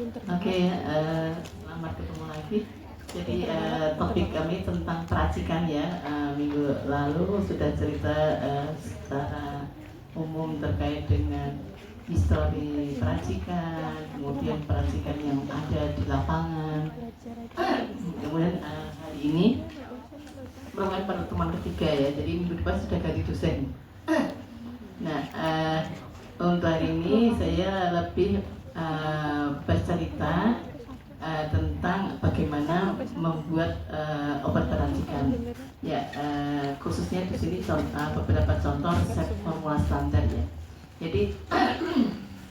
Oke, selamat ketemu lagi. Jadi topik kami tentang peracikan ya. Minggu lalu sudah cerita secara umum terkait dengan histori peracikan, kemudian peracikan yang ada di lapangan. Kemudian hari ini merupakan pertemuan ketiga ya. Jadi minggu depan sudah ganti dosen. Nah, untuk hari ini saya lebih bercerita tentang bagaimana membuat obat peracikan. Ya, khususnya di sini beberapa contoh resep formula standar ya. Jadi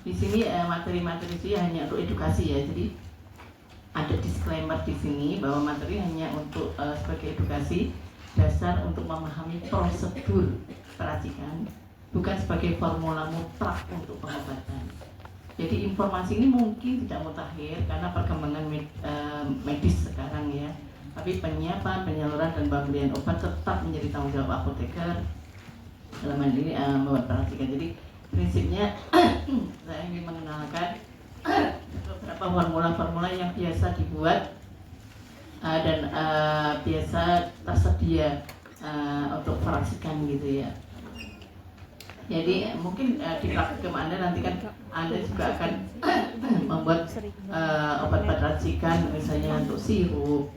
di sini materi-materi itu hanya untuk edukasi ya. Jadi ada disclaimer di sini bahwa materi hanya untuk sebagai edukasi dasar untuk memahami prosedur peracikan, bukan sebagai formula mutlak untuk pengobatan. Jadi informasi ini mungkin tidak mutakhir karena perkembangan medis sekarang ya. Tapi penyiapan, penyaluran dan pemberian obat tetap menjadi tanggung jawab apoteker. Dalam hal ini membuat peracikan. Jadi prinsipnya saya ingin mengenalkan beberapa formula-formula yang biasa dibuat dan biasa tersedia untuk peracikan gitu ya. Jadi mungkin di praktikum Anda nanti kan Anda juga akan membuat obat peracikan misalnya untuk sirup,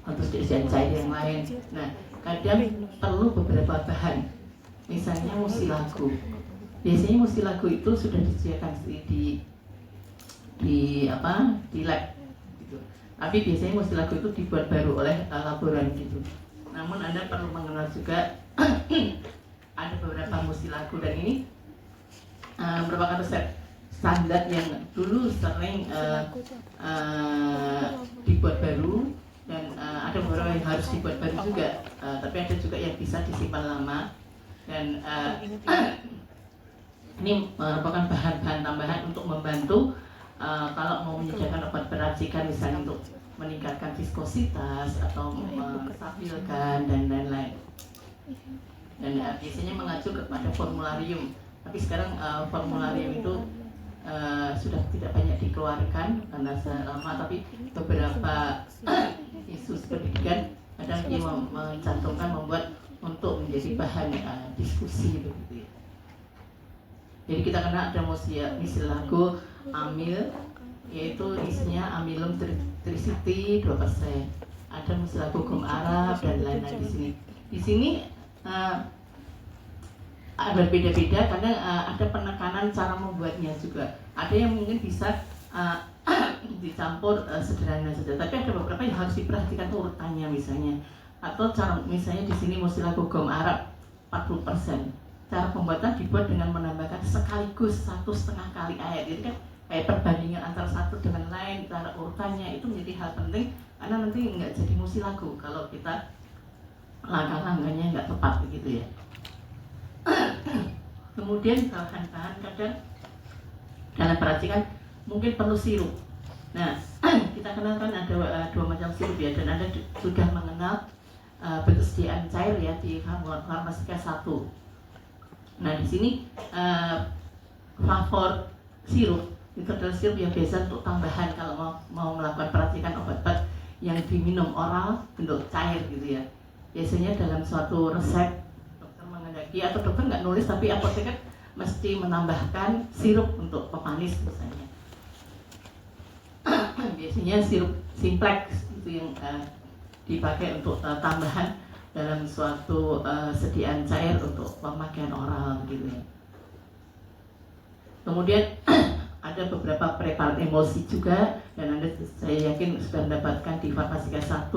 untuk desain cair yang lain. Nah, kadang perlu beberapa bahan, misalnya mucilago. Biasanya mucilago itu sudah disediakan di lab gitu. Tapi biasanya mucilago itu dibuat baru oleh laboran gitu. Namun Anda perlu mengenal juga ada beberapa mucilago dan ini merupakan resep standar yang dulu sering dibuat baru dan ada beberapa yang harus dibuat baru juga, tapi ada juga yang bisa disimpan lama dan ini merupakan bahan-bahan tambahan untuk membantu kalau mau menyediakan obat peracikan misalnya untuk meningkatkan viskositas atau menstabilkan dan lain-lain. Dan biasanya mengacu kepada formularium. Tapi sekarang formularium itu sudah tidak banyak dikeluarkan karena lama. Tapi beberapa institusi pendidikan kadang dia mencantumkan membuat untuk menjadi bahan diskusi begitu ya. Jadi kita kenal ada mucilago amil, yaitu isinya amilum tricity 2%. Ada mucilago gum arab dan lain-lain di sini. Di sini berbeda-beda karena ada penekanan cara membuatnya juga. Ada yang mungkin bisa dicampur sederhana saja, tapi ada beberapa yang harus diperhatikan urutannya misalnya. Atau cara misalnya di sini mucilago gum arab 40%. Cara pembuatan dibuat dengan menambahkan sekaligus 1,5 kali air. Jadi kan kayak perbandingan antara satu dengan lain, cara urutannya itu menjadi hal penting karena nanti nggak jadi mucilago kalau kita langkah-langkahnya nggak tepat begitu ya. Kemudian bahan-bahan kadang dalam peracikan mungkin perlu sirup. Nah, kita kenal kan ada dua macam sirup ya, dan Anda sudah mengenal persediaan cair ya di farmasika 1. Nah, di sini flavor sirup itu adalah sirup yang biasa untuk tambahan kalau mau melakukan peracikan obat-obat yang diminum oral bentuk cair gitu ya. Biasanya dalam suatu resep dokter menghendaki atau dokter nggak nulis tapi apoteker mesti menambahkan sirup untuk pemanis misalnya. Biasanya sirup simplex itu yang dipakai untuk tambahan dalam suatu sediaan cair untuk pemakaian oral gitu ya. Kemudian ada beberapa preparat emulsi juga dan saya yakin sudah mendapatkan di farmasika 1.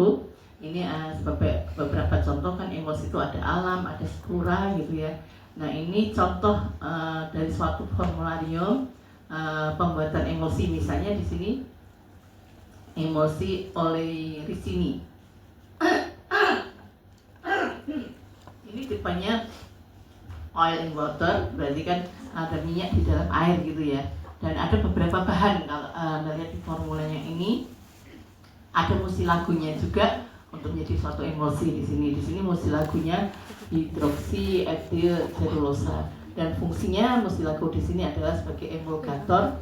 Ini sebagai beberapa contoh kan emulsi itu ada alam, ada skura gitu ya. Nah ini contoh dari suatu formularium pembuatan emulsi, misalnya di sini emulsi oleiricini. Ini tipenya oil in water, berarti kan ada minyak di dalam air gitu ya. Dan ada beberapa bahan kalau lihat di formulanya ini ada mucilagonya juga untuk menjadi suatu emulsi di sini. Di sini mucilagonya hidroksi etil selulosa dan fungsinya mucilago di sini adalah sebagai emulgator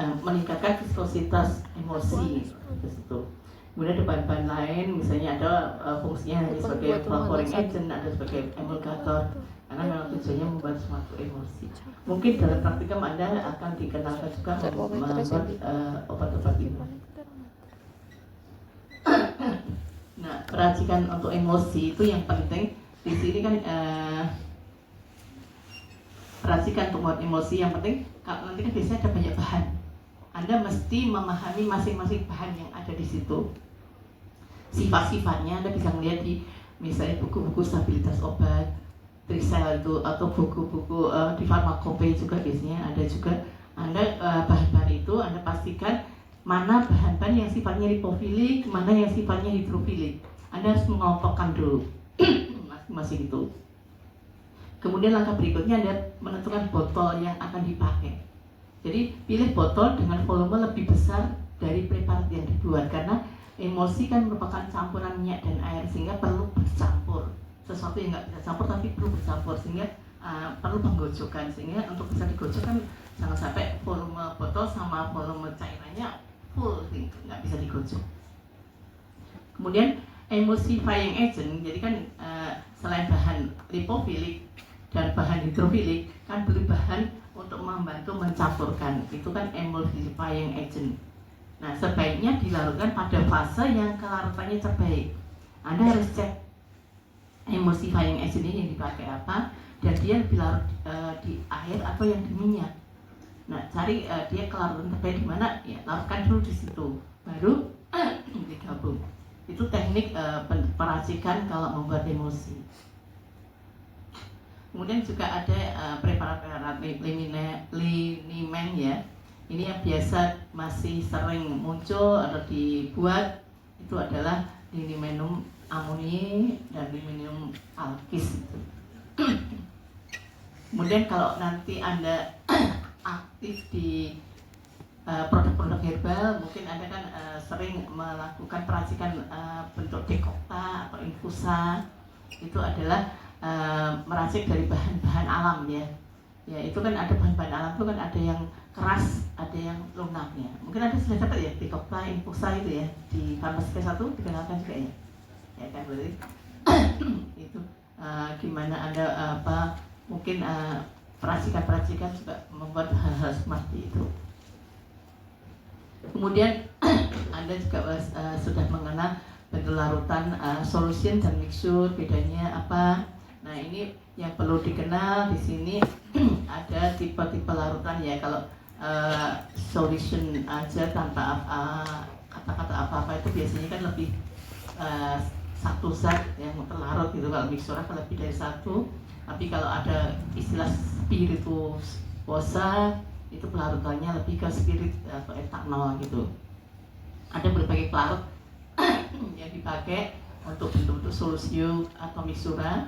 meningkatkan viskositas emosi itu. Kemudian ada bahan-bahan lain, misalnya ada fungsinya hanya sebagai flavoring agent, ada sebagai emulgator, karena memang tujuannya membuat suatu emosi. Mungkin dalam praktikum Anda akan dikenalkan juga membuat obat-obat ini. Nah, peracikan untuk emosi itu yang penting di sini kan. Peracikan untuk membuat emosi yang penting, kalau nanti kan biasanya ada banyak bahan. Anda mesti memahami masing-masing bahan yang ada di situ. Sifat-sifatnya Anda bisa melihat di misalnya buku-buku stabilitas obat, Trisel itu, atau buku-buku di farmakope juga biasanya ada juga. Anda bahan-bahan itu Anda pastikan mana bahan-bahan yang sifatnya lipofilik, mana yang sifatnya hidrofilik. Anda harus mengelompokkan dulu masing-masing itu. Kemudian langkah berikutnya Anda menentukan botol yang akan dipakai. Jadi pilih botol dengan volume lebih besar dari preparat yang dibuat, karena emosi kan merupakan campuran minyak dan air, sehingga perlu bercampur. Sesuatu yang nggak bisa campur tapi perlu bercampur, sehingga perlu penggocokan. Sehingga untuk bisa digocokkan jangan sampai volume botol sama volume cairannya full, nggak bisa digocok. Kemudian emulsifying agent, jadi kan selain bahan lipofilik dan bahan hidrofilik kan beri bahan untuk membantu mencampurkan, itu kan emulsifying agent. Nah, sebaiknya dilarutkan pada fase yang kelarutannya terbaik. Anda harus cek emulsifying agent ini yang dipakai apa, dan dia dilarut di air atau yang di minyak. Nah, cari dia kelarutan terbaik di mana, ya larutkan dulu di situ, baru digabung. Itu teknik peracikan kalau membuat emosi. Kemudian juga ada preparat-preparat liniment ya. Ini yang biasa masih sering muncul atau dibuat, itu adalah linimenum amonie dan linimenum alkis itu. Kemudian kalau nanti Anda aktif di produk-produk herbal, mungkin Anda kan sering melakukan peracikan bentuk dekokta atau infusa. Itu adalah meracik dari bahan-bahan alam ya. Ya, itu kan ada bahan-bahan alam itu kan ada yang keras, ada yang lunaknya. Mungkin Anda sudah dapat ya dekokta, infusa itu ya di farmasi K1 dikenalkan juga ya. Ya kan berarti itu gimana Anda mungkin peracikan-peracikan juga membuat hal-hal seperti itu. Kemudian Anda juga sudah mengenal bentuk larutan, solution dan mixture, bedanya apa. Nah, ini yang perlu dikenal di sini ada tipe-tipe larutan ya. Kalau solution aja tanpa kata-kata apa-apa itu biasanya kan lebih satu zat yang terlarut gitu. Kalau mixture kan lebih dari satu. Tapi kalau ada istilah spirituosa, itu pelarutannya lebih ke spirit atau etanol gitu. Ada berbagai pelarut yang dipakai untuk bentuk-bentuk solusium atau mixtura.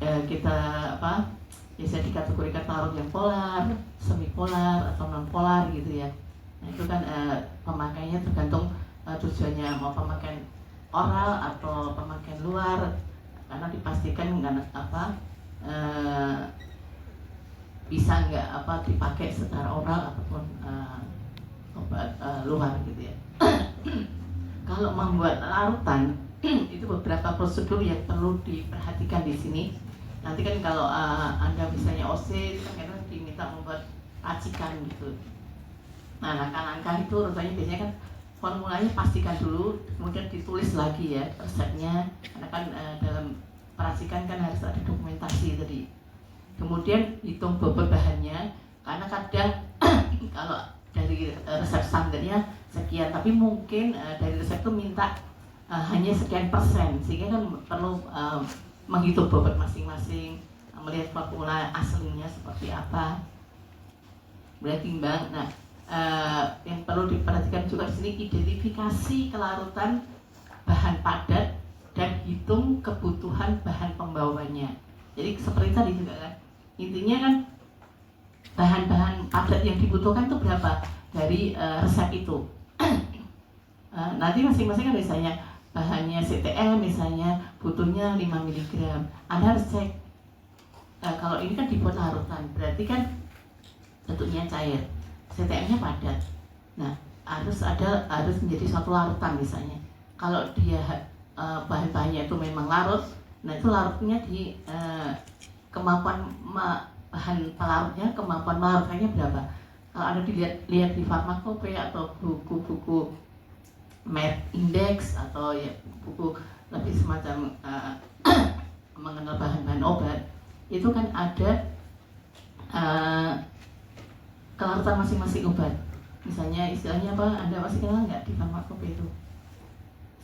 Kita biasa dikategorikan pelarut yang polar, semipolar atau non polar gitu ya. Nah, itu kan pemakaiannya tergantung tujuannya, mau pemakaian oral atau pemakaian luar, karena dipastikan bisa nggak dipakai secara oral ataupun obat luar gitu ya. Kalau membuat larutan itu beberapa prosedur yang perlu diperhatikan di sini. Nanti kan kalau Anda misalnya OC kan kadang diminta membuat racikan gitu. Nah, langkah-langkah itu rasanya biasanya kan formulanya pastikan dulu, kemudian ditulis lagi ya resepnya. Karena kan dalam peracikan kan harus ada dokumentasi tadi. Kemudian hitung bobot bahannya, karena kadang kalau dari resep standarnya sekian, tapi mungkin dari resep itu minta hanya sekian persen, sehingga kan perlu menghitung bobot masing-masing, melihat formula aslinya seperti apa, kemudian timbang. Nah, yang perlu diperhatikan juga di sini identifikasi kelarutan bahan padat dan hitung kebutuhan bahan pembawanya. Jadi seperti tadi juga kan, intinya kan bahan-bahan padat yang dibutuhkan itu berapa dari resep itu. Nanti masing-masing kan misalnya bahannya CTM misalnya butuhnya 5 mg. Anda harus cek kalau ini kan dibuat larutan, berarti kan bentuknya cair. CTM-nya padat. Nah, harus menjadi suatu larutan misalnya. Kalau dia bahan-bahannya itu memang larut, nah itu larutnya di kemampuan bahan pelarutnya, kemampuan melarutkannya berapa. Kalau Anda lihat di farmakope atau buku-buku MET Index atau ya buku lebih semacam mengenal bahan-bahan obat, itu kan ada kelarutan masing-masing obat. Misalnya istilahnya apa? Anda masih kenal nggak di farmakope itu?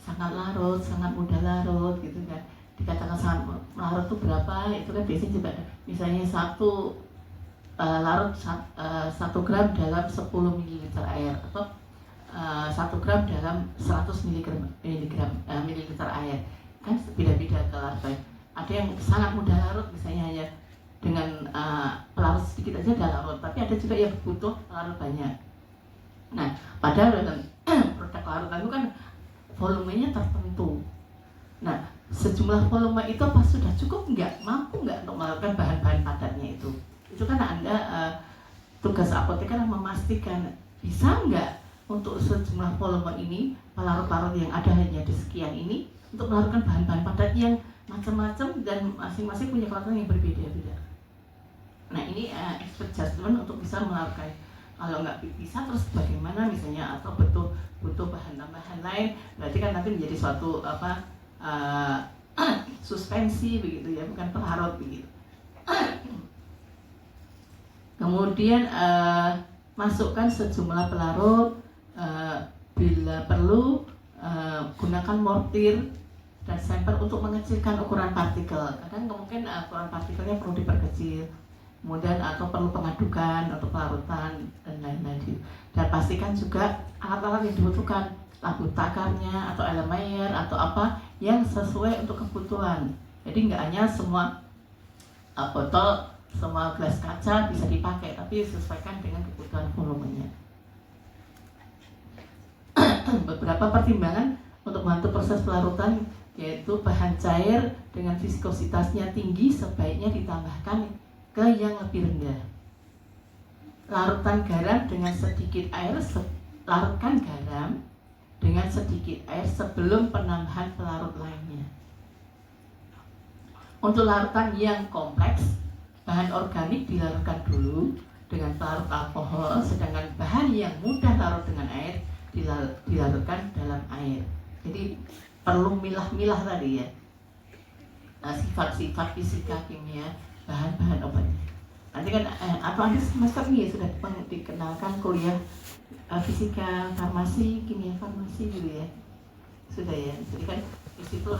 Sangat larut, sangat mudah larut gitu kan. Dikatakan sangat larut itu berapa? Itu kan biasanya juga misalnya larut 1 gram dalam 10 ml air atau 1 gram dalam 100 ml air. Kan beda-beda kelarutan. Ada yang sangat mudah larut misalnya hanya dengan pelarut sedikit aja udah larut, tapi ada juga yang butuh larut banyak. Nah, padahal dalam produk larutan itu kan volumenya tertentu. Nah, sejumlah volume itu apa sudah cukup nggak? Mampu nggak untuk melarutkan bahan-bahan padatnya itu? Itu kan Anda tugas apoteker memastikan bisa nggak untuk sejumlah volume ini, pelarut-larut yang ada hanya di sekian ini, untuk melarutkan bahan-bahan padat yang macam-macam dan masing-masing punya kelarutan yang berbeda-beda. Nah, ini expert judgment untuk bisa melarutkan. Kalau nggak bisa terus bagaimana misalnya, atau butuh bahan tambahan lain, berarti kan nanti menjadi suatu suspensi begitu ya, bukan pelarut begitu. Kemudian masukkan sejumlah pelarut, bila perlu gunakan mortir dan sampel untuk mengecilkan ukuran partikel. Kadang mungkin ukuran partikelnya perlu diperkecil, kemudian atau perlu pengadukan untuk pelarutan dan lain-lain. Dan pastikan juga alat-alat yang dibutuhkan, tabut takarnya atau Erlenmeyer atau apa yang sesuai untuk kebutuhan. Jadi nggak hanya semua botol, semua gelas kaca bisa dipakai, tapi sesuaikan dengan kebutuhan volumenya. Beberapa pertimbangan untuk membantu proses pelarutan, yaitu bahan cair dengan viskositasnya tinggi sebaiknya ditambahkan ke yang lebih rendah. Larutan garam dengan sedikit air, larutkan garam dengan sedikit air sebelum penambahan pelarut lainnya. Untuk larutan yang kompleks, bahan organik dilarutkan dulu dengan pelarut alkohol, sedangkan bahan yang mudah larut dengan air dilarutkan dalam air. Jadi perlu milah-milah tadi ya, sifat-sifat fisika kimia bahan-bahan obatnya. Nanti kan atau Anda semester ini sudah dikenalkan kuliah fisika farmasi, kimia farmasi gitu ya, sudah ya. Jadi kan di situ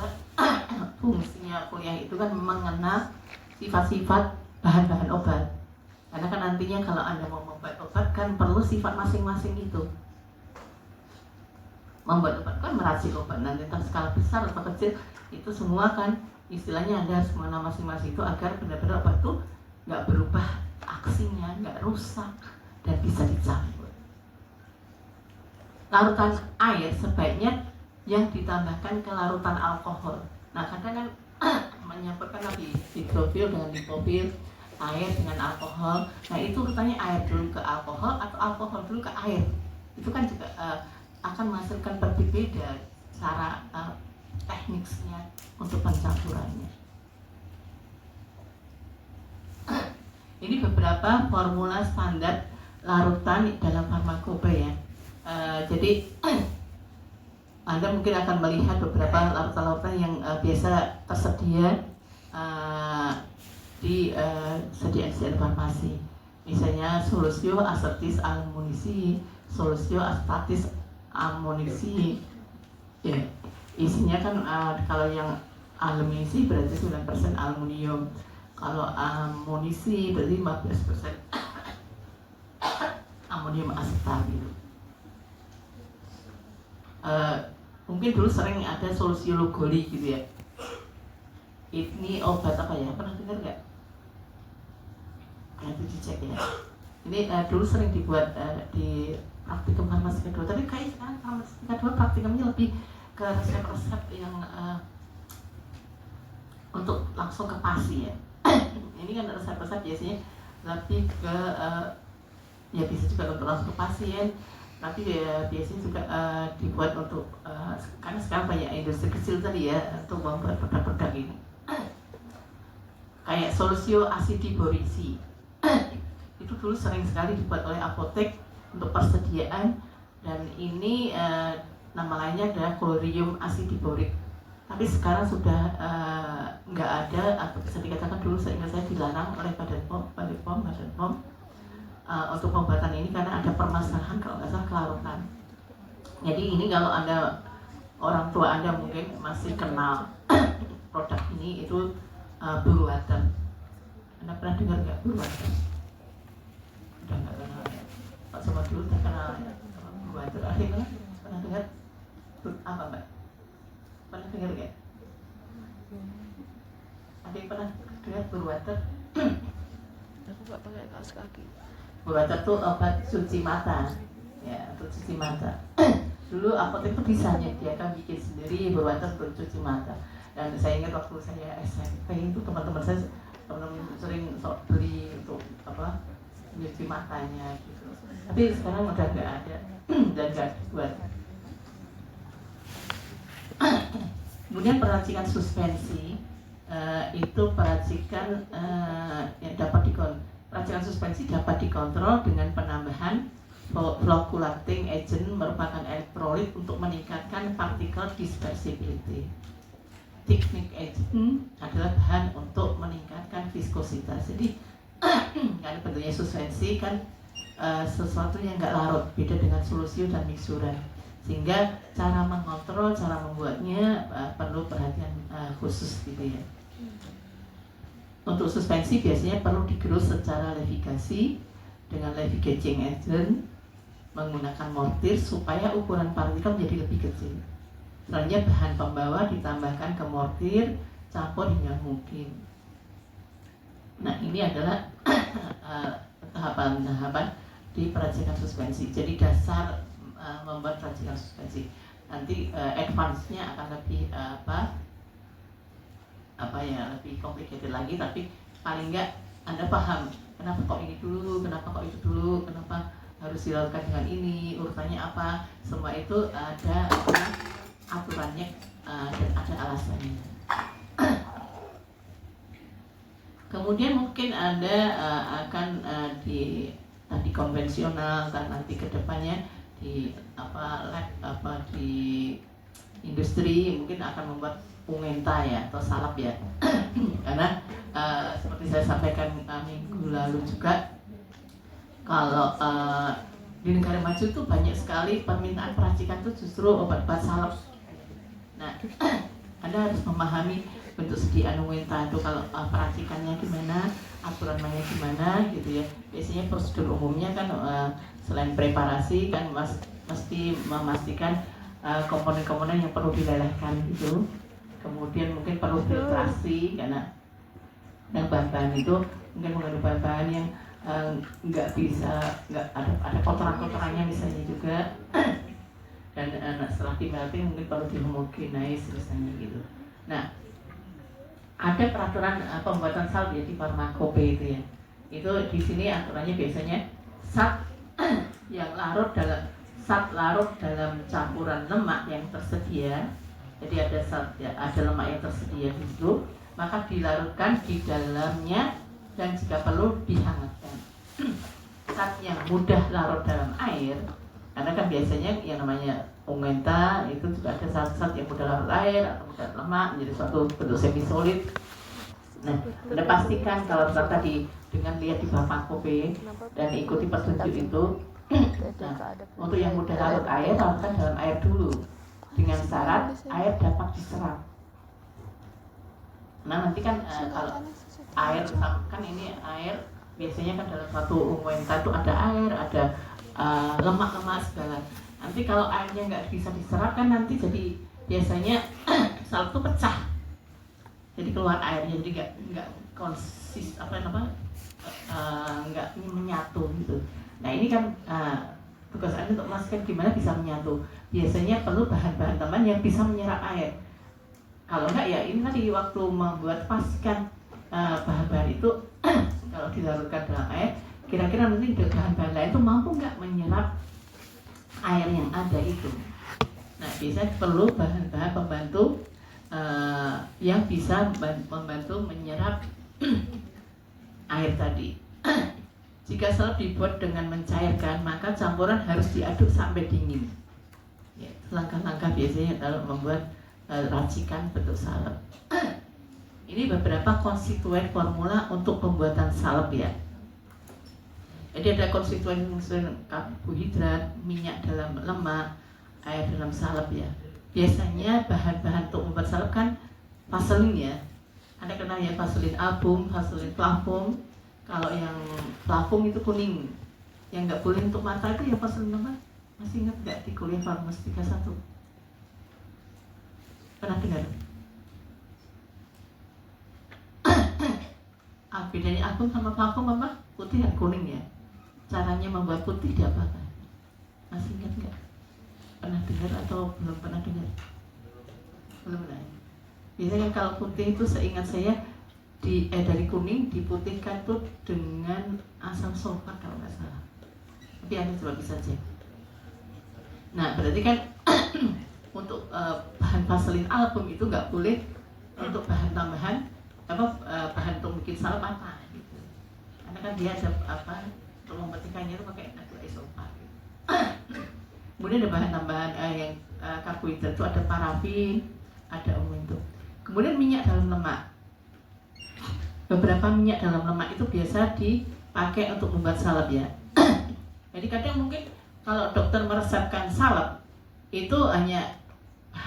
fungsinya kuliah itu kan mengenal sifat-sifat bahan-bahan obat. Karena kan nantinya kalau Anda mau membuat obat kan perlu sifat masing-masing itu. Membuat obat kan meracik obat, nanti entah skala besar atau kecil itu semua kan istilahnya Anda harus mengenal masing-masing itu agar benar-benar obat itu nggak berubah aksinya, nggak rusak dan bisa dicampur. Larutan air sebaiknya yang ditambahkan ke larutan alkohol. Nah, kadang kan menyampurkan lagi hidrofil dengan lipofil, air dengan alkohol. Nah, itu katanya air dulu ke alkohol atau alkohol dulu ke air. Itu kan juga akan menghasilkan berbeda cara tekniknya untuk pencampurannya. Ini beberapa formula standar larutan dalam farmakope ya. Jadi Anda mungkin akan melihat beberapa larutan-larutan yang biasa tersedia di sediaan farmasi. Misalnya solusio asetis almunisi, solusio asetis amunisi. Ya, isinya kan kalau yang amunisi berarti 9% aluminium. Kalau amunisi berarti 15% amonium asetat gitu. Mungkin dulu sering ada solusio logoli gitu ya. Ini obat apa ya? Pernah dengar nggak? Nanti dicek ya. Ini dulu sering dibuat di praktikum farmasi kedua. Tapi kayak sekarang farmasi kedua praktikumnya lebih ke resep-resep yang untuk langsung ke pasien. Ini kan resep-resep biasanya lebih ke ya bisa juga untuk langsung ke pasien, tapi ya biasanya juga dibuat untuk karena sekarang banyak industri kecil tadi ya untuk membuat produk-produk ini kayak Solutio Acidiborisi itu dulu sering sekali dibuat oleh apotek untuk persediaan, dan ini nama lainnya adalah Chlorium Acidiborik, tapi sekarang sudah nggak ada, atau bisa dikatakan dulu seingat saya dilarang oleh Badan POM untuk pembuatan ini karena ada permasalahan kalau nggak salah kelarutan. Jadi ini kalau Anda, orang tua Anda mungkin masih kenal produk ini, itu Blue Water. Anda pernah dengar nggak Blue Water? Udah nggak kenal ya? Pak sama dulu terkenal ya Blue Water. Akhirnya pernah dengar apa Mbak? Pernah dengar nggak? Ada yang pernah dengar Blue Water? Aku nggak pakai kaos kaki. Blue Water tuh obat cuci mata, ya untuk cuci mata. Dulu apotek itu bisa menyediakan bikin sendiri Blue Water untuk cuci mata. Dan saya ingat waktu saya SMP itu teman-teman saya sering sok beli untuk apa nyuci matanya gitu. Tapi sekarang udah nggak ada dan nggak dibuat. Kemudian peracikan suspensi itu peracikan yang peracikan suspensi dapat dikontrol dengan penambahan flocculating agent merupakan elektrolit untuk meningkatkan particle dispersibility. Teknik agent adalah bahan untuk meningkatkan viskositas. Jadi kan bentuknya suspensi kan sesuatu yang nggak larut, beda dengan solusio dan mixuran, sehingga cara mengontrol, cara membuatnya perlu perhatian khusus gitu ya. Untuk suspensi biasanya perlu digerus secara levigasi dengan levigating agent menggunakan mortir supaya ukuran partikel menjadi lebih kecil. Selanjutnya bahan pembawa ditambahkan ke mortir, campur hingga mungkin. Nah ini adalah tahapan-tahapan di peracikan suspensi. Jadi dasar membuat peracikan suspensi. Nanti advance-nya akan lebih lebih complicated lagi, tapi paling enggak Anda paham kenapa kok ini dulu, kenapa kok itu dulu, kenapa harus dilakukan dengan ini, urutannya apa, semua itu ada aturannya dan ada alasannya. Kemudian mungkin Anda akan di tadi konvensional, dan nanti kedepannya di lab di industri mungkin akan membuat pungenta ya atau salep ya. Karena seperti saya sampaikan minggu lalu juga, kalau di negara maju tuh banyak sekali permintaan peracikan tuh justru obat-obat salep. Nah, Anda harus memahami bentuk sediaan pungenta itu, kalau peracikannya gimana, aturan mainnya gimana gitu ya. Biasanya prosedur umumnya kan selain preparasi kan mesti memastikan komponen-komponen yang perlu dilelehkan gitu. Kemudian mungkin perlu filtrasi karena yang bahan-bahan itu mungkin mengandung bahan-bahan yang nggak ada kotoran-kotorannya misalnya juga. Dan setelah di-melting mungkin perlu dihomogenize misalnya gitu. Nah, ada peraturan pembuatan sal ya di farmakope itu ya. Itu di sini aturannya biasanya zat yang larut dalam campuran lemak yang tersedia. Jadi ada lemak yang tersedia di situ, maka dilarutkan di dalamnya dan jika perlu dihangatkan. Zat yang mudah larut dalam air, karena kan biasanya yang namanya pungenta itu juga ada zat-zat yang mudah larut air atau mudah lemak menjadi suatu bentuk semi solid. Nah, Anda pastikan kalau tadi dengan lihat di farmakope dan ikuti petunjuk itu. Nah, untuk yang mudah larut air, larutkan dalam air dulu dengan syarat air dapat diserap. Nah, nanti kan kalau air kan ini air biasanya kan dalam satu pungenta itu ada air, ada lemak-lemak segala. Nanti kalau airnya nggak bisa diserap kan nanti jadi biasanya sal itu pecah. Jadi keluar airnya, jadi nggak konsis nggak menyatu gitu. Nah ini kan tugas Anda untuk memastikan gimana bisa menyatu. Biasanya perlu bahan-bahan teman yang bisa menyerap air. Kalau enggak ya ini tadi waktu membuat pastikan bahan-bahan itu kalau dilarutkan dalam air kira-kira nanti bahan-bahan lain itu mampu nggak menyerap air yang ada itu. Nah, biasanya perlu bahan-bahan pembantu yang bisa membantu menyerap air tadi. Jika salep dibuat dengan mencairkan, maka campuran harus diaduk sampai dingin. Ya, langkah-langkah biasanya kalau membuat racikan bentuk salep. Ini beberapa konstituen formula untuk pembuatan salep ya. Jadi ada konstituen karbohidrat, minyak dalam lemak, air dalam salep ya. Biasanya bahan-bahan untuk membuat salep kan vaselin ya. Anda kenal ya vaselin album, vaselin plafum. Kalau yang plafum itu kuning, yang nggak boleh untuk mata itu yang vaselin apa? Masih ingat nggak di kuliah farmasi 31? Pernah dengar? Bedanya album sama plafum apa? Putih dan kuning ya. Caranya membuat putih diapakan? Masih ingat nggak? Pernah dengar atau belum pernah dengar? Belum pernah. Biasanya kalau putih itu seingat saya dari kuning diputihkan tuh dengan asam sulfat kalau nggak salah. Tapi Anda coba bisa cek. Nah berarti kan untuk bahan vaselin album itu nggak boleh untuk bahan tambahan bahan untuk bikin salep apa gitu. Karena kan dia ada untuk membersihkannya itu pakai nitrat sulfat gitu. Kemudian ada bahan tambahan yang karbohidrat itu ada parafin, ada itu. Kemudian minyak dalam lemak. Beberapa minyak dalam lemak itu biasa dipakai untuk membuat salep ya. Jadi kadang mungkin kalau dokter meresepkan salep itu hanya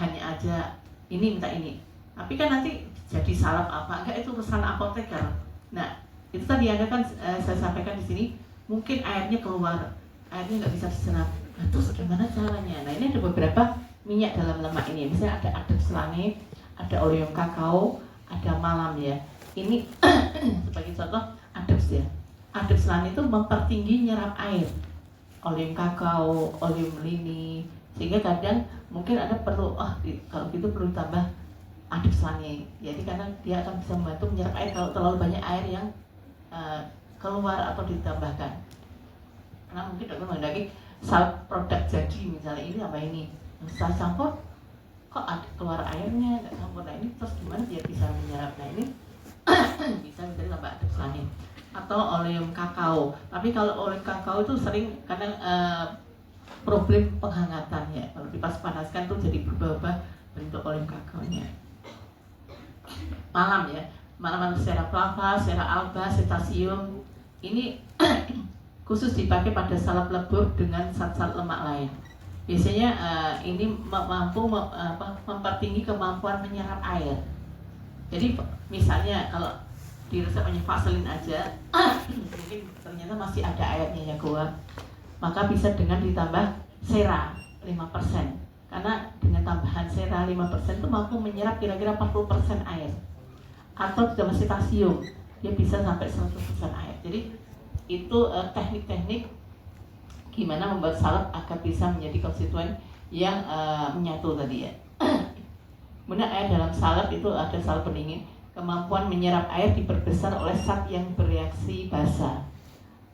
aja ini minta ini. Tapi kan nanti jadi salep apa enggak itu urusan apoteker. Nah itu tadi Anda kan saya sampaikan di sini mungkin airnya keluar, airnya nggak bisa diserap. Nah, terus gimana caranya? Nah ini ada beberapa minyak dalam lemak ini. Misalnya ada adep selane, ada oleum kakao, ada malam ya. Ini sebagai contoh adepс ya. Adep selane itu mempertinggi nyerap air. Oleum kakao, oleum lini, sehingga kadang mungkin ada perlu kalau gitu perlu tambah adep selane. Jadi karena dia akan bisa membantu menyerap air kalau terlalu banyak air yang keluar atau ditambahkan. Karena mungkin dokter menghendaki salep produk jadi misalnya ini apa ini, saya campur kok keluar airnya nggak campur. Nah ini terus gimana dia bisa menyerap? Nah ini bisa menjadi tambah adep selane atau oleum kakao. Tapi kalau oleum kakao itu sering kadang problem penghangatan ya. Kalau dipanas-panaskan tuh jadi berubah-ubah bentuk oleum kakaonya. Malam ya, malam sera flava, sera alba, cetasium ini khusus dipakai pada salep lebur dengan zat-zat lemak lain. Biasanya ini mampu mempertinggi kemampuan menyerap air. Jadi misalnya kalau di resepnya vaselin aja mungkin ternyata masih ada airnya ya keluar, maka bisa dengan ditambah sera 5%. Karena dengan tambahan sera 5% itu mampu menyerap kira-kira 40% air. Atau ditambah cetasium, dia bisa sampai 100% air. Jadi itu teknik-teknik gimana membuat salep agar bisa menjadi konstituen yang menyatu tadi ya. Kemudian air dalam salep itu ada salep pendingin. Kemampuan menyerap air diperbesar oleh zat yang bereaksi basa.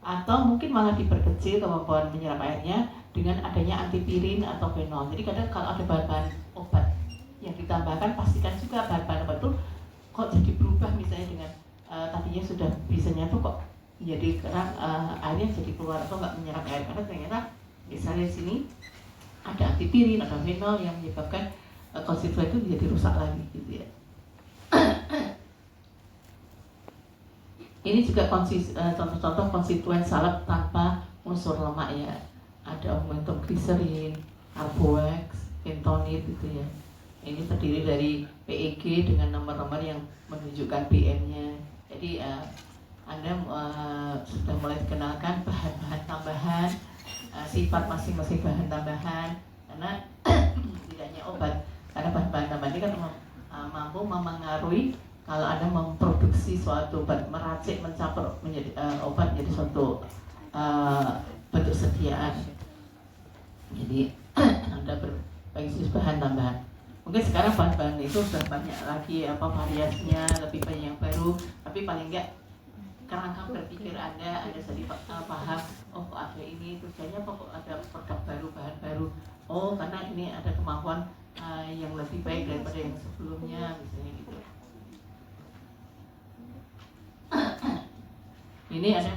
Atau mungkin malah diperkecil kemampuan menyerap airnya dengan adanya antipirin atau fenol. Jadi kadang kalau ada bahan-bahan obat yang ditambahkan, pastikan juga bahan-bahan obat itu kok jadi berubah misalnya dengan tadinya sudah bisa nyatu kok jadi kerang airnya jadi keluar atau nggak menyerap air. Karena ternyata misalnya di sini ada antipirin, ada fenol yang menyebabkan konstituen itu menjadi rusak lagi gitu ya. Ini juga contoh-contoh konstituen salep tanpa unsur lemak ya. Ada augmentum glycerin, carbox, bentonit gitu ya. Ini terdiri dari PEG dengan nomor-nomor yang menunjukkan BM-nya. Jadi Anda sudah mulai dikenalkan bahan-bahan tambahan, sifat masing-masing bahan tambahan. Karena tidak hanya obat, karena bahan-bahan tambahan ini kan mampu memengaruhi kalau Anda memproduksi suatu obat, meracik, mencampur menjadi obat menjadi suatu bentuk sediaan. Jadi ada berbagai jenis bahan tambahan. Mungkin sekarang bahan-bahan itu sudah banyak lagi variasinya, lebih banyak yang baru. Tapi paling enggak kerangka berpikir Anda jadi paham, oh kok ada ini, tujuannya apa kok ada produk baru, bahan baru, oh karena ini ada kemampuan yang lebih baik daripada yang sebelumnya, misalnya gitu. Ini ada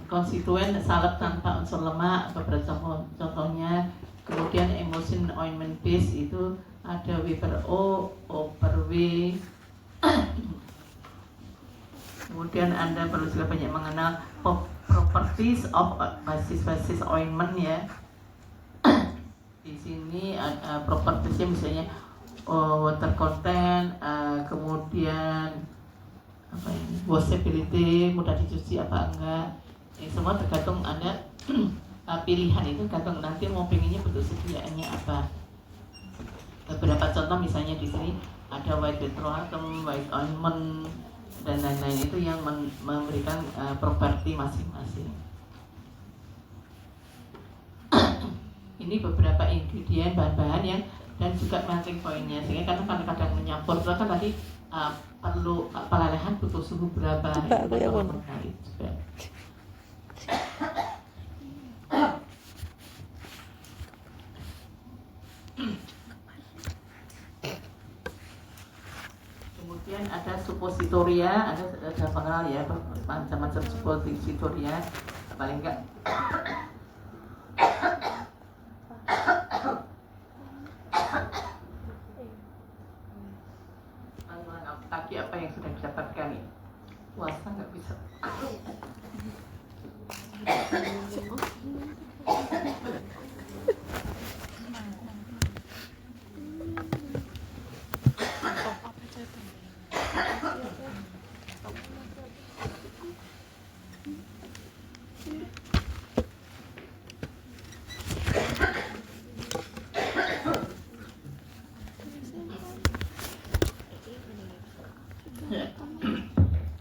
konstituen salep tanpa unsur lemak, beberapa contohnya. Kemudian emulsion ointment base itu ada W per O, O per W. Kemudian Anda perlu juga banyak mengenal properties of basis ointment ya. Di sini propertiesnya misalnya water content, kemudian apa ini, washability, mudah dicuci apa enggak. Ini semua tergantung Anda pilihan itu tergantung nanti mau pengennya bentuk sediaannya apa. Beberapa contoh misalnya di sini ada white petroleum, white ointment dan lain-lain, itu yang memberikan properti masing-masing. Ini beberapa ingredient bahan-bahan yang dan juga melting pointnya, sehingga karena kadang menyampur itu kan tadi perlu pelelehan butuh suhu berapa Coba itu aku menarik juga. Kemudian ada suppositoria, ada pengenal ya macam-macam suppositoria, paling enggak kaki apa yang sudah didapatkan nih? Puasa nggak bisa.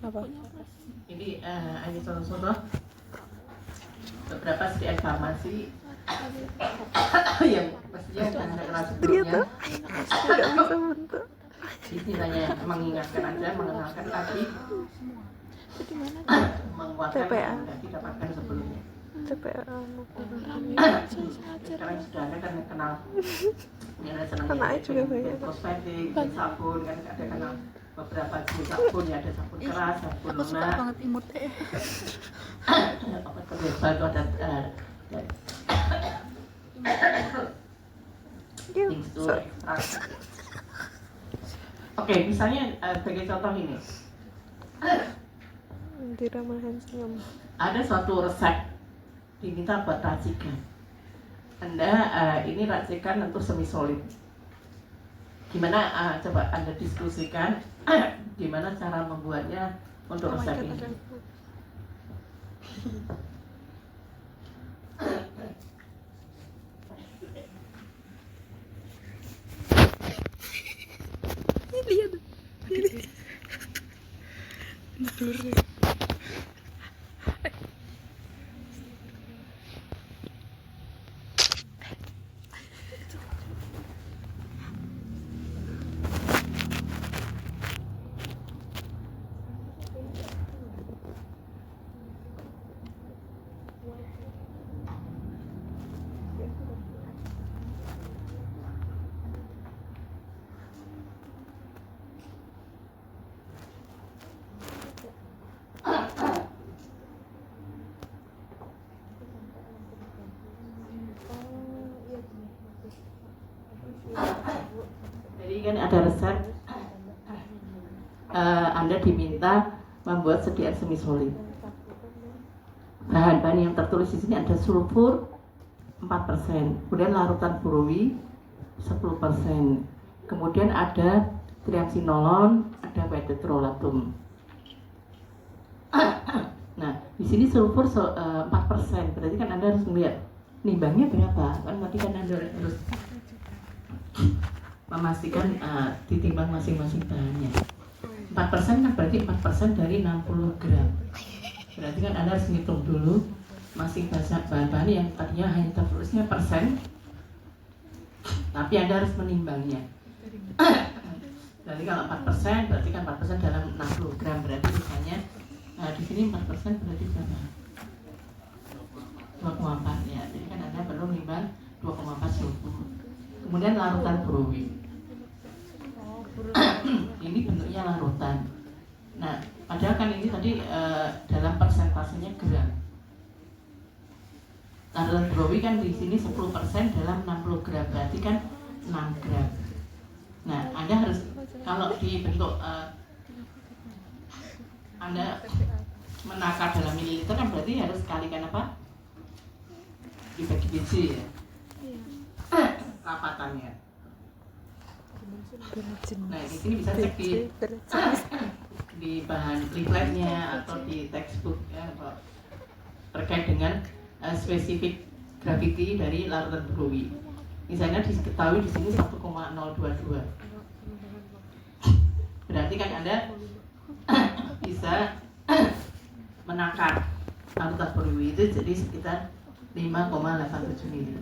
Apa? Ini contoh-contoh beberapa sediaan farmasi yang pastinya sudah Anda kenal sebelumnya. Tidak bisa bentuk. Istilahnya mengingatkan Anda, mengenalkan lagi, menguatkan TPA. yang sudah didapatkan sebelumnya. TPA Sekarang sudah Anda kan kenal yang ada senangnya Anaknya juga banyak. kosmetik, sabun, kan ada kenal beberapa jenis sabun ya, ada sabun keras, sabun Aku suka lunak, banget imut obat kebiasaan itu ada tingstur, ekstrak. Oke, misalnya sebagai contoh ini, Dira malahan senyum. ada suatu resep diminta buat racikan. Anda ini racikan untuk semi solid. Gimana? Coba Anda diskusikan gimana cara membuatnya untuk resep ini. Lihat. Jadi kan ada resep, Anda diminta membuat sediaan semi solid. Bahan-bahan yang tertulis di sini ada sulfur 4%, kemudian larutan borowi 10%, kemudian ada triamcinolon, ada petrolatum. Nah, di sini sulfur 4%, berarti kan Anda harus melihat nimbangnya berapa, kan tadi kan Anda harus memastikan ditimbang masing-masing bahannya. 4% kan berarti 4% dari 60 gram. Berarti kan Anda harus ngitung dulu masing bahan-bahan yang tadinya hanya tertulisnya persen, tapi Anda harus menimbangnya. Berarti kalau 4% berarti kan 4% dalam 60 gram, berarti misalnya di di sini 4% berarti berapa? 2,4 ya. Jadi kan Anda perlu menimbang 2,4 sulfur. Kemudian larutan bromid. Ini bentuknya larutan. Nah, padahal kan ini tadi dalam persentasenya gram. Larutan bromid kan di sini 10% dalam 60 gram, berarti kan 6 gram. Nah, Anda harus kalau dibentuk Anda menakar dalam mililiter kan berarti harus kalikan apa? Dibagi biji ya. Rapatannya. Nah, di sini bisa cek di bahan leafletnya atau di textbook ya, terkait dengan spesifik gravity dari larutan bromid. Misalnya diketahui di sini 1,022. Berarti kan Anda bisa menakar larutan bromid itu jadi sekitar 5,87 mili.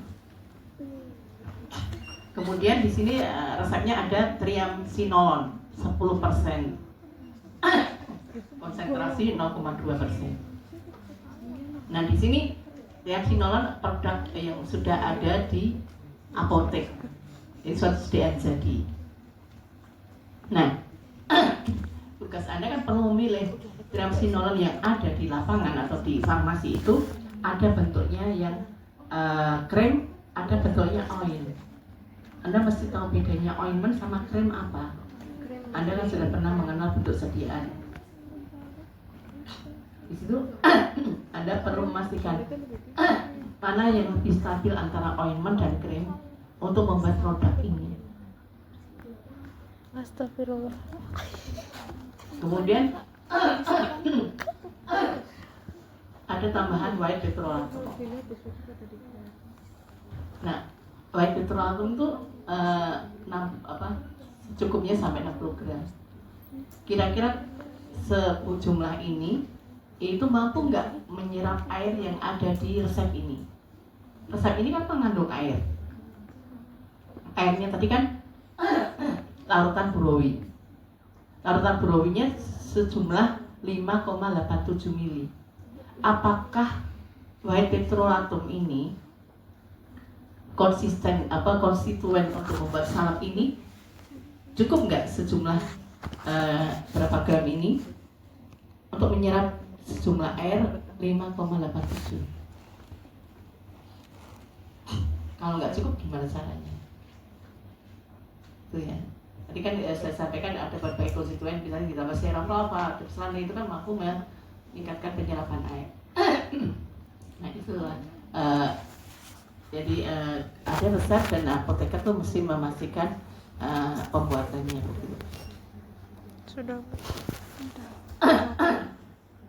Kemudian di sini resepnya ada triamcinolon 10%, konsentrasi 0,2%. Nah di sini triamcinolon produk yang sudah ada di apotek, ini suatu sediaan jadi. Nah tugas Anda kan perlu memilih triamcinolon yang ada di lapangan atau di farmasi itu ada bentuknya yang krim, ada bentuknya oil. Anda mesti tahu bedanya ointment sama krim apa. Anda kan sudah pernah mengenal bentuk sediaan. Di situ Anda perlu memastikan mana yang lebih stabil antara ointment dan krim untuk membuat produk ini. Astagfirullah. Kemudian ada tambahan white petrolatum. Nah, white petrolatum itu cukupnya sampai 60 gram. Kira-kira sejumlah ini itu mampu nggak menyerap air yang ada di resep ini? Resep ini kan mengandung air. Airnya tadi kan larutan bromid. Larutan bromidnya sejumlah 5,87 mili. Apakah white petrolatum ini konstituen untuk membuat salep ini cukup nggak sejumlah berapa gram ini untuk menyerap sejumlah air 5,87? Kalau nggak cukup gimana caranya? Itu ya. Tadi kan saya sampaikan ada berbagai konstituen, misalnya ditambah serum apa, selain itu kan mampu meningkatkan penyerapan air. Nah itulah. Jadi ada resep dan apoteker tuh mesti memastikan pembuatannya begitu. Sudah.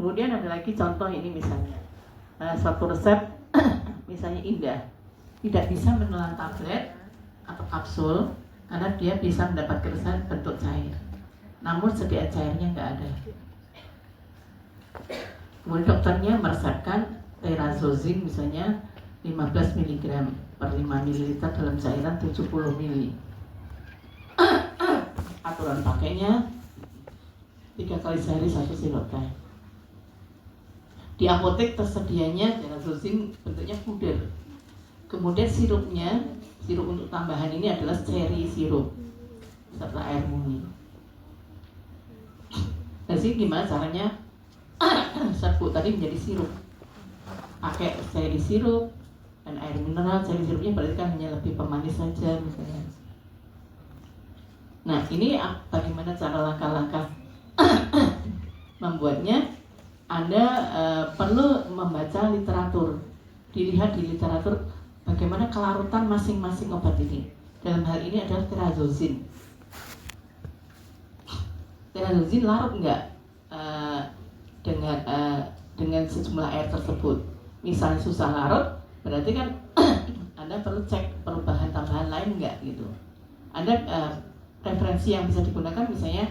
Kemudian ada lagi contoh ini misalnya suatu resep misalnya Indah tidak bisa menelan tablet atau kapsul karena dia bisa mendapat keresahan bentuk cair, namun sediaan cairnya nggak ada. Kemudian dokternya meresepkan terazozin misalnya 15 mg per 5 ml dalam cairan 70 ml. Aturan pakainya 3 kali sehari 1 sirop teh. Di apotek tersedianya terazozin bentuknya puder. Kemudian sirupnya, sirup untuk tambahan ini adalah cherry sirup serta air murni. Jadi gimana caranya serbuk tadi menjadi sirup? Pakai cherry sirup dan air mineral. Cherry sirupnya berarti kan hanya lebih pemanis saja misalnya. Nah ini bagaimana cara langkah-langkah membuatnya? Anda perlu membaca literatur, dilihat di literatur bagaimana kelarutan masing-masing obat ini. Dalam hal ini adalah terazozin. Terazozin larut nggak dengan sejumlah air tersebut? Misalnya susah larut, berarti kan Anda perlu cek perubahan tambahan lain nggak gitu. Anda referensi yang bisa digunakan misalnya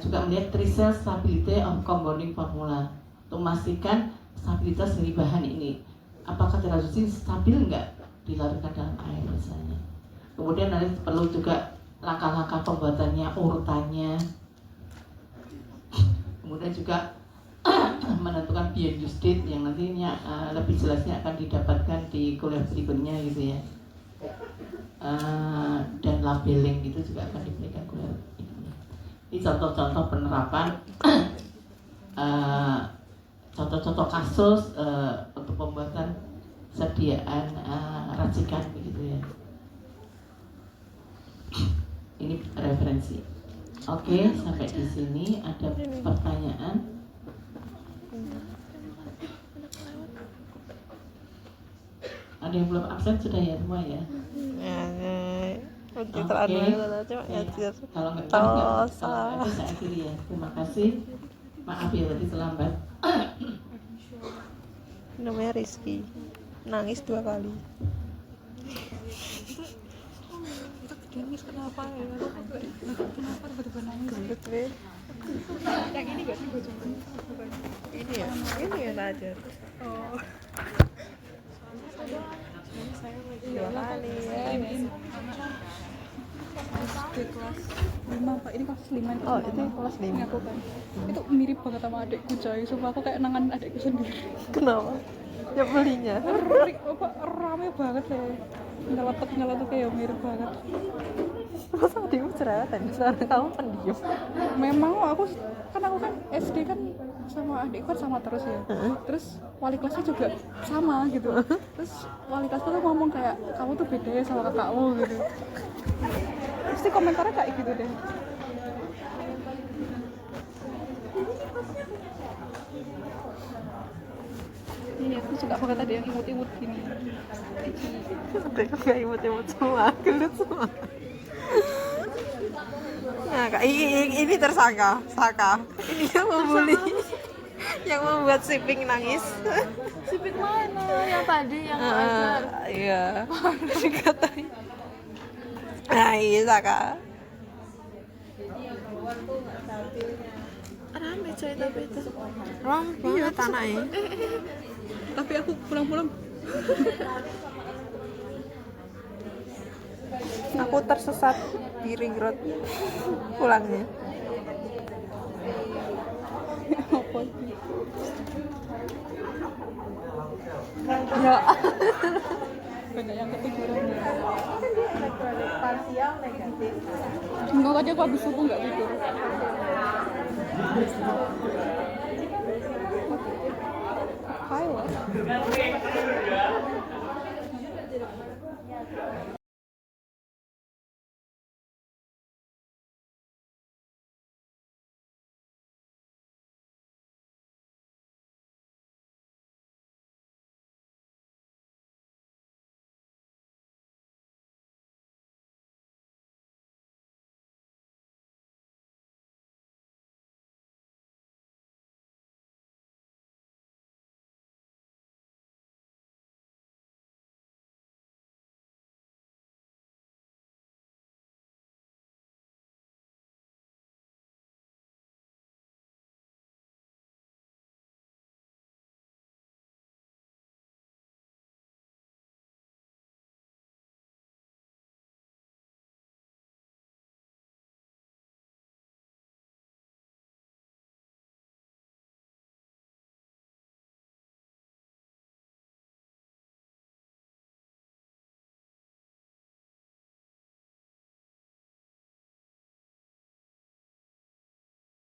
juga melihat trisel stability of compounding formula untuk memastikan stabilitas dari bahan ini. Apakah terazozin stabil nggak dilarutkan dalam air misalnya. Kemudian nanti perlu juga langkah-langkah pembuatannya, urutannya. Kemudian juga menentukan beyond due date yang nantinya lebih jelasnya akan didapatkan di kuliah berikutnya gitu ya. Dan labeling gitu juga akan diberikan kuliah berikutnya. Ini contoh-contoh penerapan, contoh-contoh kasus untuk pembuatan sediaan racikan begitu ya. Ini referensi. Oke, sampai di sini ada pertanyaan. Ada yang belum absen sudah ya semua ya? Oke. Kalau nggak saya akhiri ya. Terima kasih. Maaf ya tadi terlambat. Namanya Rizky. Nangis 2 kali. Nangis kenapa ya? Kenapa tiba-tiba nangis? Gendut deh. Yang ini gak sih baju? Ini ya? Ini ya Raja. Oh. Saya lagi 2 kali ya. Di kelas 5 Pak, ini kelas 5. Oh, itu kelas 5 aku kan. Itu mirip banget sama adikku coy. Sumpah aku kayak nangan adikku sendiri. Kenapa? Ya belinya. Rame banget deh. Nyeletuk kayak mirip banget. Masa adikmu cerewet sekarang kamu pendiam? Memang aku kan SD kan sama adikku kan sama terus ya. Terus wali kelasnya juga sama gitu. Terus wali kelasnya tuh ngomong kayak kamu tuh beda ya sama kakakmu gitu. Pasti komentarnya kayak gitu deh. Ini aku suka banget tadi yang imut-imut gini. Tapi kayak imut-imut semua, gelut semua. Nah, ini tersangka, ini yang membuli, yang membuat Siping nangis. Siping mana? Yang tadi yang ajar. Iya. Katanya. Nah, iya Saka. Rame coy tapi itu. Rame banget tanahnya. Tapi aku pulang-pulang. Aku tersesat di ring road pulangnya. Apa sih? Ya. Banyak yang ketiduran. Parsial negatif. Enggak, tadi aku habis subuh nggak tidur. Hai,